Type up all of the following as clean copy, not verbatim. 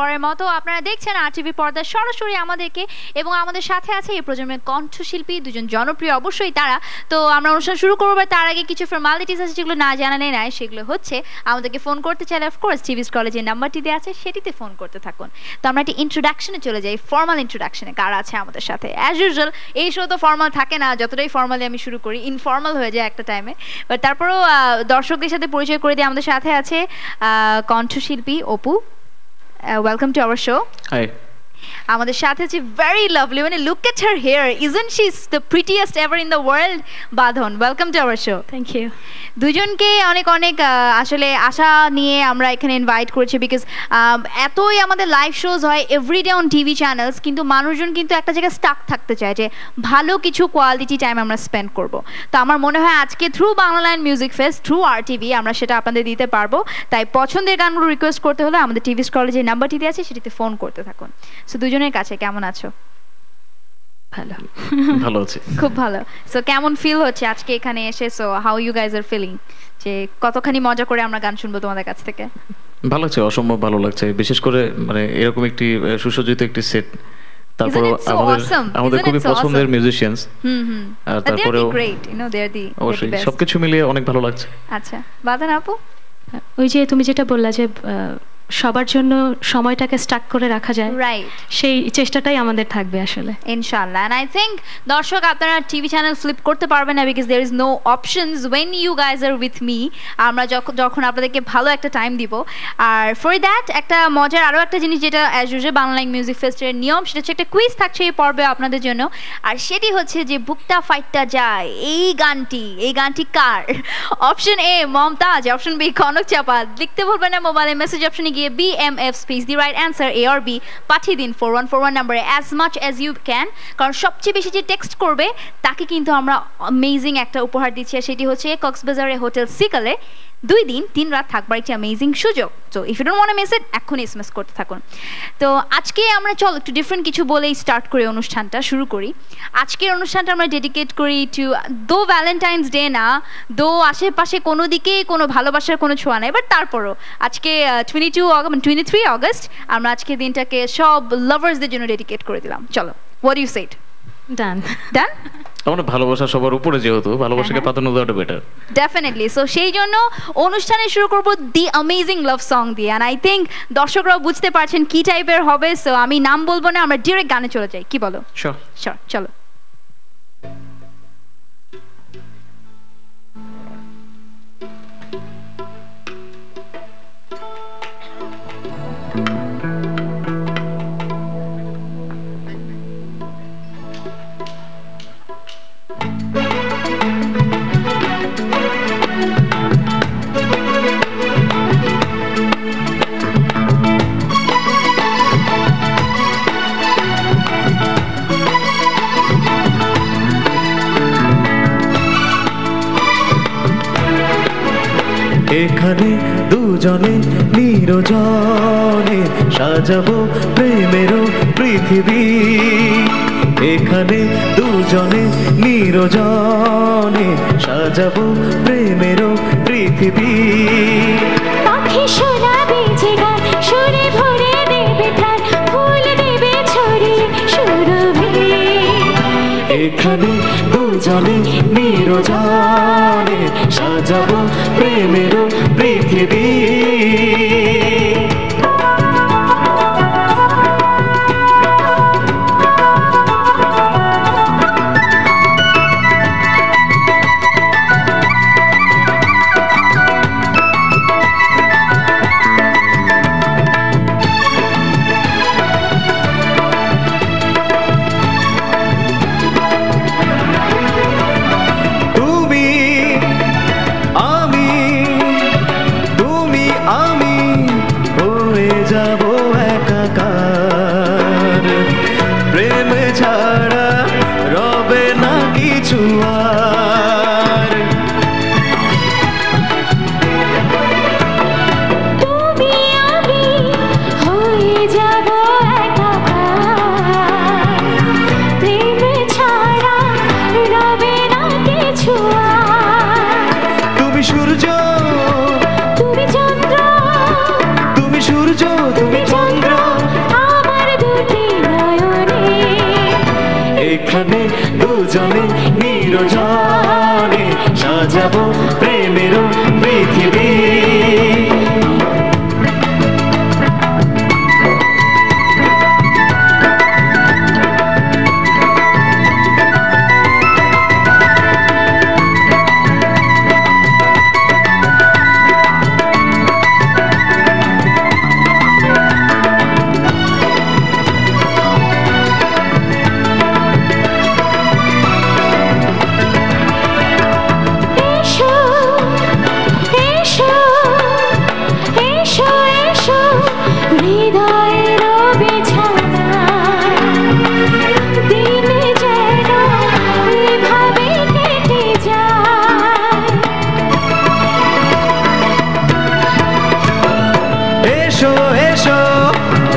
পরের মতো আপনারা দেখছেন আরটিভি পর্দায় সরাসরি আমাদেরকে এবং আমাদের সাথে আছে এই প্রজন্মের কণ্ঠশিল্পী দুজন জনপ্রিয় অবশ্যই তারা। তো আমরা অনুষ্ঠান শুরু করবো, তার আগে কিছু ফর্মালিটিস আছে যেগুলো না জানালে নাই, সেগুলো হচ্ছে আমাদেরকে ফোন করতে চাইলে অফকোর্স টিভিস কলেজের নাম্বারটি দেওয়া আছে, সেটিতে ফোন করতে থাকুন। তো আমরা একটা ইন্ট্রোডাকশনে চলে যাই, ফর্মাল ইন্ট্রোডাকশনে কারা আছে আমাদের সাথে। অ্যাজ ইউজুয়াল এই শো তো ফর্মাল থাকে না, যতটাই ফর্মালি আমি শুরু করি ইনফর্মাল হয়ে যায় একটা টাইমে, বাট তারপরেও দর্শকদের সাথে পরিচয় করে দিয়ে আমাদের সাথে আছে কণ্ঠশিল্পী Apu. Welcome to our show. Hi. আমাদের সাথে আছে very lovely, মানে look at her hair, isn't she the prettiest ever in the world? বাঁধন, welcome to our show. Thank you. দুজনকে অনেক অনেক আসলে আশা নিয়ে আমরা এখানে ইনভাইট করেছি, বিকজ এতই আমাদের লাইভ শোজ হয় এভরিডে অন টিভি চ্যানেলস, কিন্তু মানুষজন কিন্তু একটা জায়গায় স্টাক থাকতে চায় যে ভালো কিছু কোয়ালিটি টাইম আমরা স্পেন্ড করব। তো আমার মনে হয় আজকে through Banglaland music fest, through RTV আমরা সেটা আপনাদের দিতে পারবো। তাই পছন্দের গানগুলো রিকোয়েস্ট করতে হলে আমাদের টিভিস কলেজের নাম্বারটি দিয়ে আছে, সেটিতে ফোন করতে থাকুন। সো দুজনের কাছে কেমন আছো? ভালো ভালো আছি, খুব ভালো। সো কেমন ফিল হচ্ছে আজকে এখানে এসে? So how you guys are feeling, যে কতখানি মজা করে আমরা গান শুনবো তোমাদের কাছ থেকে? ভালো লাগছে, অসম্ভব ভালো লাগছে, বিশেষ করে মানে এরকম একটি সুসজ্জিত একটি সেট, তারপর আমাদের খুবই পছন্দের মিউজিশিয়ানস, আর তারপরেও অবশ্যই সবকিছু মিলিয়ে অনেক ভালো লাগছে। আচ্ছা বাদান আপু, ওই যে তুমি যেটা বললা যে সবার জন্য সময়টাকে স্টাক করে রাখা যায়, রাইট, সেই চেষ্টাটাই আমাদের থাকবে আসলে ইনশাআল্লাহ। এন্ড আই থিংক দর্শক আপনারা টিভি চ্যানেল ফ্লিপ করতে পারবেন না, because there is no options when you guys are with me. আমরা যখন আপনাদেরকে ভালো একটা টাইম দিব, আর ফর দ্যাট একটা মজার আরও একটা জিনিস যেটা অ্যাজ ইউজুয়াল বাংলাল্যান্ড মিউজিক ফেস্টের নিয়ম, সেটা হচ্ছে একটা কুইজ থাকছে এই পর্বে আপনাদের জন্য, আর সেটি হচ্ছে যে বুকটা ফাইটটা যায়, এই গানটি কার? Option A Momtaz, option B Konok Chapa. লিখতে ভুলবেন না মোবাইলে মেসেজ অপশনে গিয়ে BMF space the right answer A or B পাঠিয়ে দিন 4141 নম্বরে as much as you can, কারণ সবচেয়ে বেশি যে টেক্সট করবে তাকে কিন্তু আমরা অ্যামেজিং একটা উপহার দিচ্ছি, আর সেটি হচ্ছে কক্সবাজারের হোটেল সিকালে 2 দিন 3 রাত থাকবার একটি অ্যামেজিং সুযোগ। তো if you don't want to miss it, এখনই SMS করতে থাকুন। তো আজকে আমরা চলো একটু ডিফারেন্ট কিছু বলেই স্টার্ট করে অনুষ্ঠানটা শুরু করি। আজকের অনুষ্ঠানটা আমরা ডেডিকেট করি টু, দো ভ্যালেন্টাইন্স ডে না, দো আশেপাশে কোনো দিকে কোনো ভালোবাসার কোনো ছোঁয়া নাই, বাট তারপরও আজকে 23 অগস্ট আমরা আজকে দিনটাকে সব লাভার্সদের জন্য ডেডিকেট করে দিলাম। চলো, হোয়াট ইউ সেড? ডান ডান। আমরা ভালোবাসা সবার উপরে, যেহেতু ভালোবাসাকে প্রাধান্য দেওয়াটা বেটার, ডেফিনেটলি। সো সেই জন্য অনুষ্ঠানে শুরু করব দি অ্যামেজিং লাভ সং দিয়ে, অ্যান্ড আই থিঙ্ক দর্শকরাও বুঝতে পারছেন কি টাইপের হবে। সো আমি নাম বলবো না, আমরা ডিরেক্ট গানে চলে যাই, কি বলো? শিওর, চলো। এখানে দুজনে নিরজনে সাজাবো প্রেমেরও পৃথিবী, এখানে দুজনে নিরজনে সাজাবো প্রেমেরও পৃথিবী। পাখি শোনাবে যে গান, সুরে ভরে দেবে প্রাণ, ফুল দেবে ছড়িয়ে সুরভি। এখানে দুজনে নিরজনে সাজাবো প্রেমেরও পৃথিবী। দুজনে নিরজনে সাজাবো প্রেমের পৃথিবী।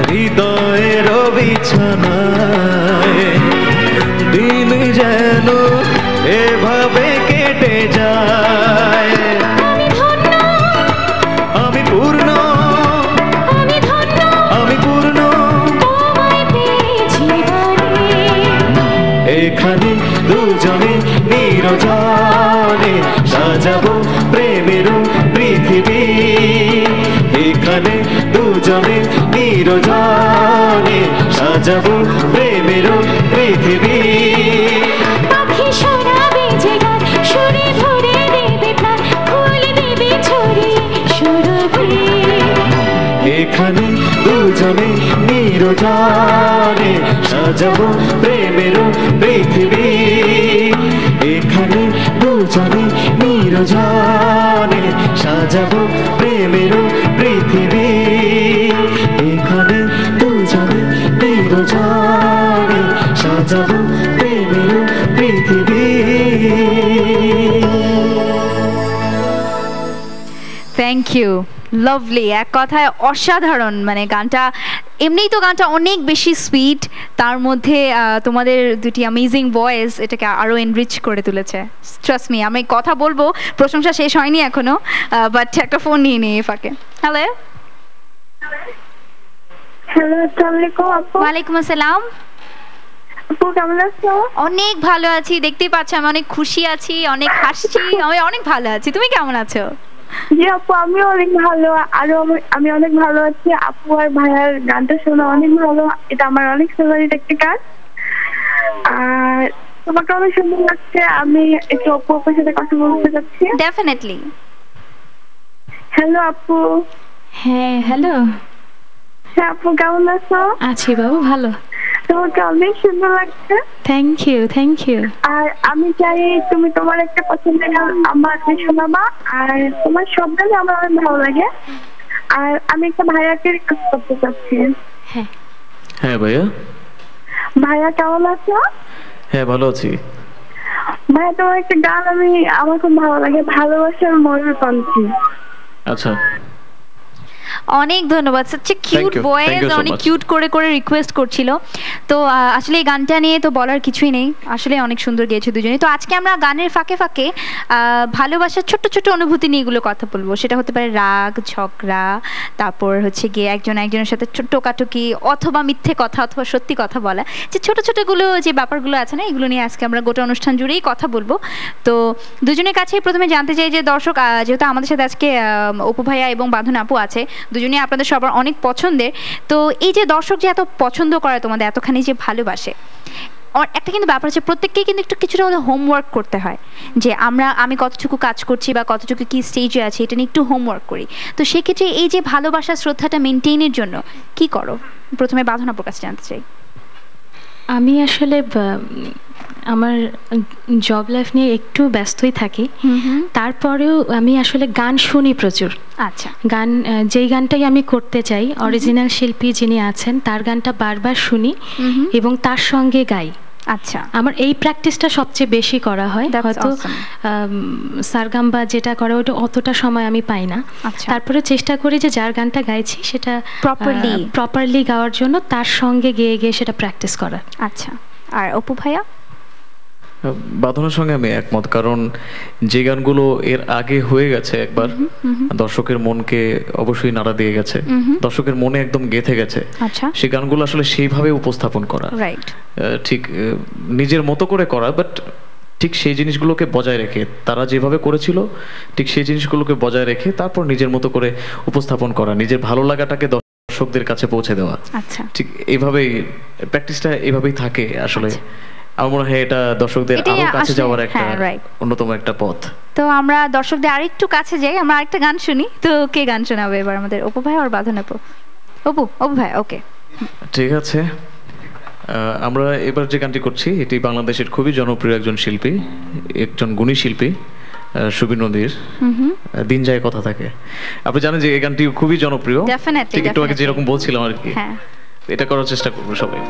হৃদয়ের বিছানায় দিন যেন এভাবে কেটে যায়। আমি পূর্ণ, আমি পূর্ণ এখানে দুজনে নিরজনে সাজাবো প্রেমের পৃথিবী। এখানে দুজনে নিরজনে সাজাবো প্রেমের পৃথিবী। পাখি শোনাবে যে গান, সুরে ভরে দেবে প্রাণ, ফুল দেবে ছড়িয়ে সুরভি। এখানে দুজনে নিরজনে সাজাবো প্রেমের পৃথিবী। এখানে দুজনে নিরজনে সাজাবো প্রেমের পৃথিবী। এখানে দুজনে নিরজনে সাজাবো প্রেমের পৃথিবী। থ্যাংক ইউ, লাভলি, এক কথায় অসাধারণ। মানে গানটা এমনিই তো গানটা অনেক বেশি সুইট, তার মধ্যে তোমাদের দুটি অ্যামেজিং ভয়েস এটাকে আরও এনরিচ করে তুলেছে। ট্রাস্ট মি, আমি কথা বলবো, প্রশংসা শেষ হয়নি এখনো, বাট একটা ফোন নিয়ে নিই ফাঁকে। হ্যালো, হ্যালো, আসসালামু আলাইকুম আপু। ওয়ালাইকুম আসসালাম। আপু কেমন আছো? অনেক ভালো আছি, দেখতেই পাচ্ছ আমি অনেক খুশি আছি, অনেক হাসছি, আমি অনেক ভালো আছি। তুমি কেমন আছো? জি আপু, আমিও অনেক ভালো, আরো আমি অনেক ভালো আছি। আপু আর ভাইয়ার গানটা শোনা অনেক ভালো, এটা আমার অনেক ফেভারিট একটা গান। আর তোমাকে অনেক সুন্দর লাগছে। আমি একটু আপু আপুর সাথে কথা বলতে চাচ্ছি। ডেফিনেটলি। হ্যালো আপু। হ্যাঁ হ্যালো। হ্যাঁ আপু, কেমন আছো? আছি বাবু, ভালো। তোমাকে অনেক সুন্দর লাগছে। Thank you, thank you. আর আমি চাই তুমি তোমার একটা পছন্দের গান আমাকে শোনাবা। আর তোমার সব গান আমার অনেক ভালো লাগে। আর আমি একটা ভাইয়াকে রিকোয়েস্ট করতে চাচ্ছি। হ্যাঁ হ্যাঁ ভাইয়া। ভাইয়া কেমন আছো? হ্যাঁ ভালো আছি। ভাইয়া, তোমার একটা গান আমার খুব ভালো লাগে, ভালোবাসার ময়ূরপঙ্খী। আচ্ছা, অনেক ধন্যবাদ। সে কিউট ভয়েস, অনেক কিউট করে করে রিকোয়েস্ট করছিল। তো আসলে এই গানটা নিয়ে তো বলার কিছুই নেই, আসলে অনেক সুন্দর গেয়েছে দুজনে। তো আজকে আমরা গানের ফাঁকে ফাঁকে ভালোবাসার ছোট্ট ছোট্ট অনুভূতি নিয়ে এগুলো কথা বলবো। সেটা হতে পারে রাগ, ঝগড়া, তারপর হচ্ছে গিয়ে একজন একজনের সাথে টোকাটুকি, অথবা মিথ্যে কথা, অথবা সত্যি কথা বলা, যে ছোটো ছোটোগুলো যে ব্যাপারগুলো আছে না, এগুলো নিয়ে আজকে আমরা গোটা অনুষ্ঠান জুড়েই কথা বলবো। তো দুজনের কাছেই প্রথমে জানতে চাই যে দর্শক, যেহেতু আমাদের সাথে আজকে অপু ভাইয়া এবং বাঁধন আপু আছে, দুজনেই আপনাদের সবার অনেক পছন্দের। তো এই যে দর্শক যে এত পছন্দ করে তোমাদের, এতখানি যে ভালোবাসে, একটা কিন্তু ব্যাপার আছে, প্রত্যেককেই কিন্তু একটু কিছুটা হলে হোমওয়ার্ক করতে হয়, যে আমি কতটুকু কাজ করছি বা কতটুকু কি স্টেজে আছি, এটা নিয়ে একটু হোমওয়ার্ক করি। তো সেক্ষেত্রে এই যে ভালোবাসা, শ্রদ্ধাটা মেনটেইনের জন্য কি করো? প্রথমে বাঁধন আপুর কাছে জানতে চাই। আমি আসলে আমার জব লাইফ নিয়ে একটু ব্যস্তই থাকি, তারপরেও আমি আসলে গান শুনি প্রচুর। আচ্ছা, গান, যেই গানটাই আমি করতে চাই, অরিজিনাল শিল্পী যিনি আছেন তার গানটা বারবার শুনি এবং তার সঙ্গে গাই। আচ্ছা, আমার এই প্র্যাকটিসটা সবচেয়ে বেশি করা হয়। হয়তো সারগাম বা যেটা করে ওটা অতটা সময় আমি পাই না, তারপরে চেষ্টা করি যে যার গানটা গাইছি সেটা প্রপারলি গাওয়ার জন্য তার সঙ্গে গেয়ে গিয়ে সেটা প্র্যাকটিস করার। আচ্ছা, আর অপু ভাইয়া? বাঁধনের সঙ্গে আমি একমত, কারণ যে গানগুলো এর আগে হয়ে গেছে একবার দর্শকের মনকে অবশ্যই নাড়া দিয়ে গেছে, দর্শকের মনে একদম গেঁথে গেছে, সেই গানগুলো আসলে সেইভাবে উপস্থাপন করা, ঠিক নিজের মতো করে করা, বাট ঠিক সেই জিনিসগুলোকে বজায় রেখে তারা যেভাবে করেছিল ঠিক সেই জিনিসগুলোকে বজায় রেখে তারপর নিজের মতো করে উপস্থাপন করা, নিজের ভালো লাগাটাকে দর্শকদের কাছে পৌঁছে দেওয়া। ঠিক এইভাবেই প্র্যাকটিসটা এইভাবেই থাকে আসলে। আমার মনে হয় এটা দর্শকদের আরো কাছে যাওয়ার একটা অন্যতম একটা পথ। তো আমরা দর্শকদের আরেকটু কাছে যাই, আমরা আরেকটা গান শুনি। তো কে গান শোনাবে এবার? আমাদের অপু ভাই আর বাঁধন আপু? অপু ভাই, ওকে ঠিক আছে। আমরা এবার যে গানটি করছি এটি বাংলাদেশের খুবই জনপ্রিয় একজন শিল্পী, একজন গুণী শিল্পী সুবীর নদীর দিন যায় কথা থাকে। আপনি জানেন যে এই গানটি খুবই জনপ্রিয়, ঠিক একটু আগে যেরকম বলছিলাম আর কি, এটা করার চেষ্টা করবো সবাই।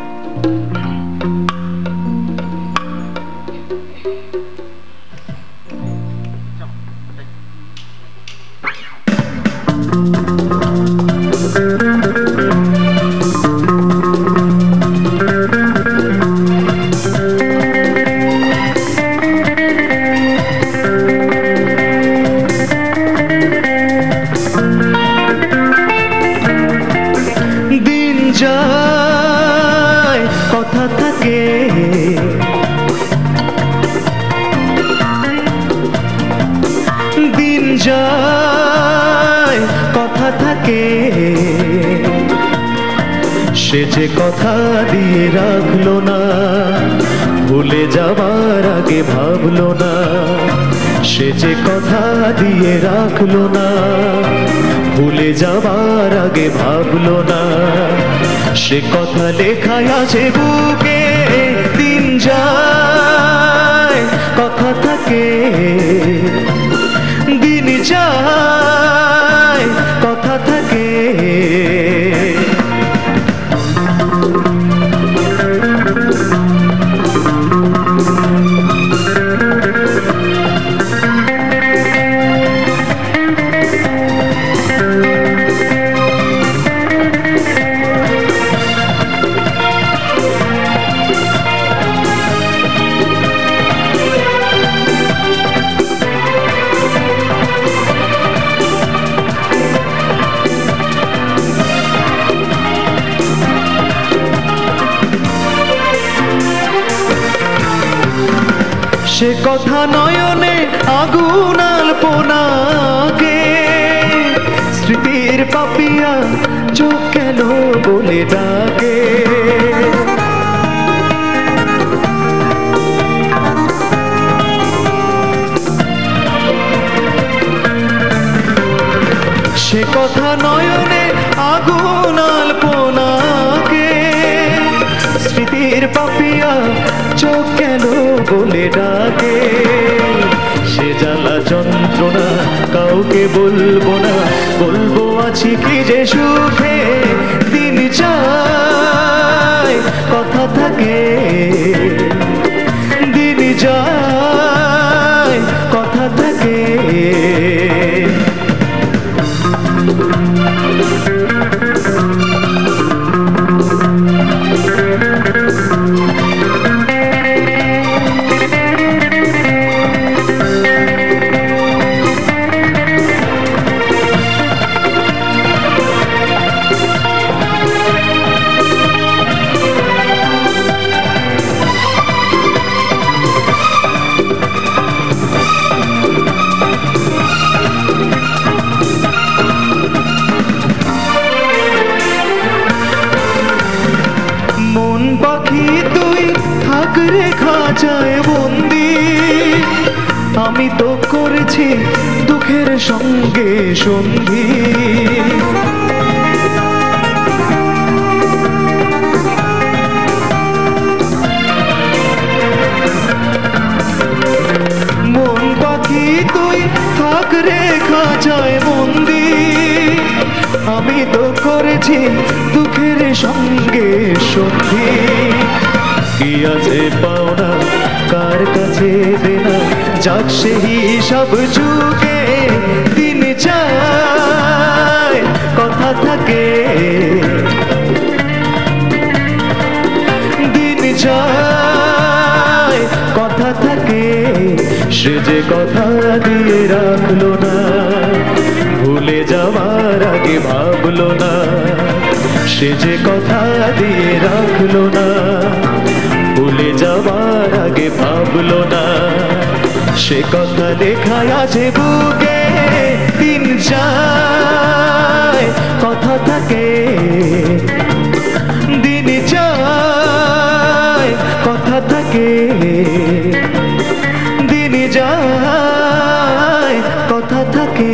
সে যে কথা দিয়ে রাখলো না, ভুলে যাবার আগে ভাবলো না, সে যে কথা দিয়ে রাখলো না, ভুলে যাবার আগে ভাবলো না, সে কথা লেখায় আছে বুকে। দিন যায় কথা থাকে, দিন যায় কথা থাকে, সে কথা নয়নে আগুন আলপনাকে, স্মৃতির পাপিয়া চোখ কেন বলে ডাকে, সে কথা নয়নে আগুন আলপনাকে, স্মৃতির পাপিয়া চোখ কেন বলে ডাকে, সে জ্বালা যন্ত্রণা কাউকে বলবো না, বলবো আছি কি যে সুখে। দিন যায় কথা থাকে, দিন যায় কথা থাকে, খাঁচায় বন্দি আমি তো করেছি দুঃখের সঙ্গে সন্ধি, মন পাখি তুই থাক রে খাঁচায় বন্দি আমি তো করেছি দুঃখের সঙ্গে সন্ধি। কি আছে পাওনা কার কাছে দেনা, যাক সেই সব যুগে। দিন যায় কথা থাকে, দিন যায় কথা সে যে কথা দিয়ে রাখলো না, ভুলে যাওয়ার আগে ভাবলো না। সে যে কথা দিয়ে রাখলো না, ভুলে যাওয়ার আগে ভাবলো না। সে কথা লেখায় আছে বুকে, দিন যায় কথা থাকে, দিন যায় কথা থাকে, দিন যায় কথা থাকে।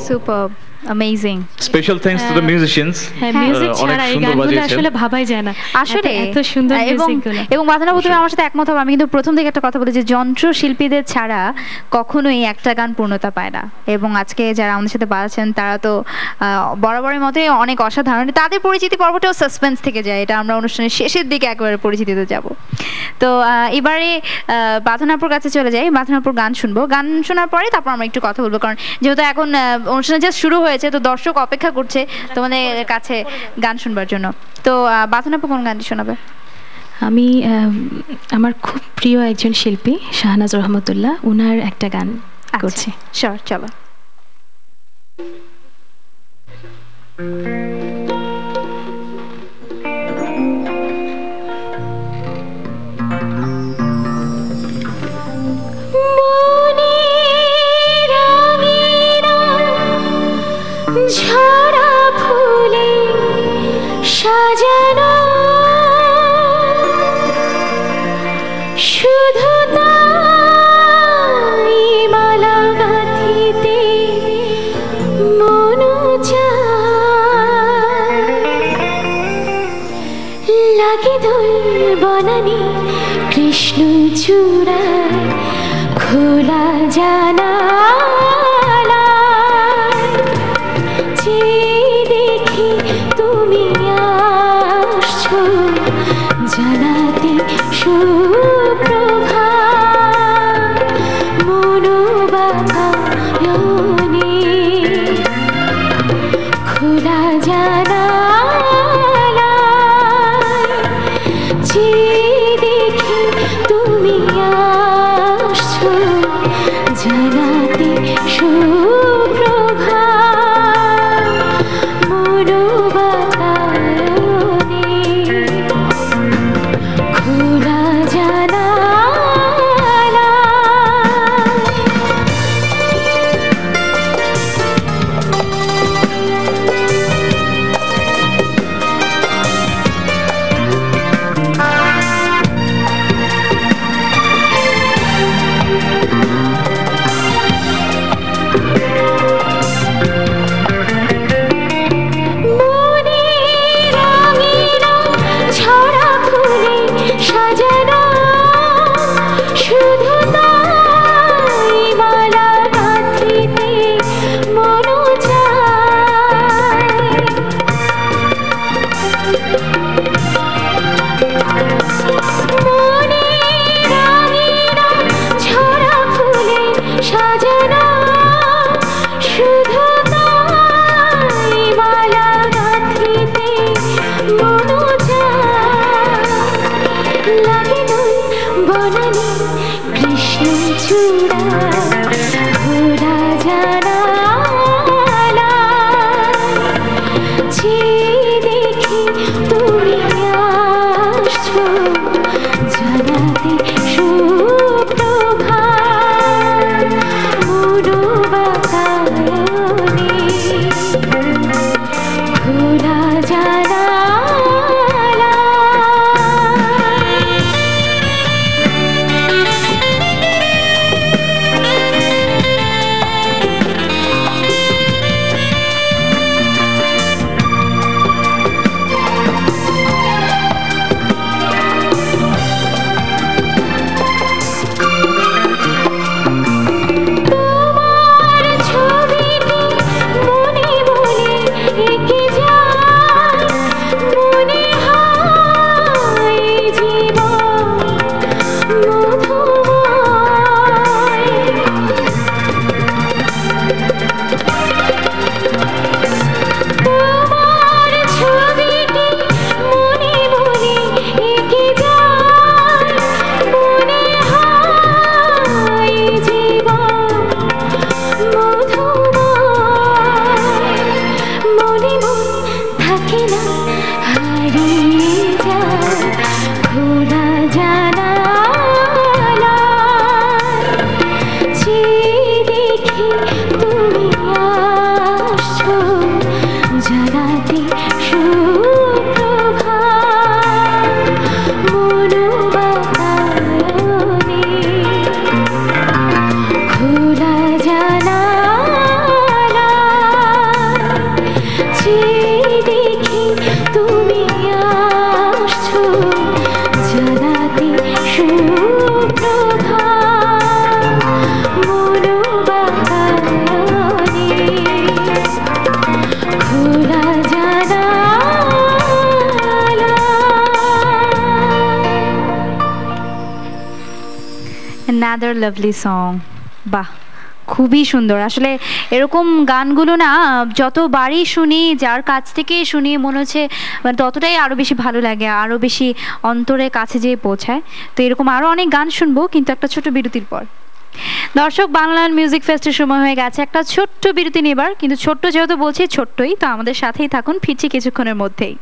Superb. Amazing. Special thanks to the musicians. হ্যাঁ, মিউজিক ছাড়া এই গানগুলো আসলে ভাবাই যায় না। আসলে এত সুন্দর মিউজিকগুলো। এবং বাদনাবু তুমি আমার সাথে একমত হবে। আমি কিন্তু প্রথম থেকে একটা কথা বলি যে যন্ত্র শিল্পীদের ছাড়া কখনোই একটা গান পূর্ণতা পায় না। এবং আজকে যারা আমাদের সাথে বাজাচ্ছেন তারা তো বরাবরের মতোই অনেক অসাধারণ। তাদের পরিচিতি পর্বটাও সাসপেন্স থেকে যায়, এটা আমরা অনুষ্ঠানের শেষের দিকে একেবারে পরিচিতিতে যাব। তো এবারে বাদনাপুর কাছে চলে যাই, বাদনাপুর গান শুনবো। গান শোনার পরে তারপর আমরা একটু কথা বলবো, কারণ যেহেতু এখন অনুষ্ঠান জাস্ট শুরু হয়েছে, তো দর্শক অপেক্ষা করছে তোমাদের কাছে গান শুনবার জন্য। তো বাদনাপু কোন গানটি শোনাবে? আমি আমার খুব প্রিয় একজন শিল্পী শাহনাজ রহমতুল্লাহ, ওনার একটা গান করছি। শিওর, চলো। ঝরা ফুলে সাজানো শুধু তাই মালা গাঁথিতে মন চায়, লাগে দোল বনানি কৃষ্ণ চূড়ায় খোলা জানা দেখি তুমি আসছো জানাতে সুপ্রভাত মনোবাতায়নে খোলা জানালায় যে দেখি তুমি আসছো জানাতে সুপ্রভাত লাভলি সং। বাহ, খুবই সুন্দর। আসলে এরকম গানগুলো না যতবারই শুনি, যার কাছ থেকে শুনি, মনে হচ্ছে মানে ততটাই আরও বেশি ভালো লাগে, আরও বেশি অন্তরের কাছে যেয়ে পৌঁছায়। তো এরকম আরও অনেক গান শুনবো, কিন্তু একটা ছোট বিরতির পর। দর্শক, বাংলাদেশ মিউজিক ফেস্টের সময় হয়ে গেছে একটা ছোট্ট বিরতি নেবার, কিন্তু ছোট্ট যেহেতু বলছি ছোট্টই, তো আমাদের সাথেই থাকুন, ফিরছি কিছুক্ষণের মধ্যেই।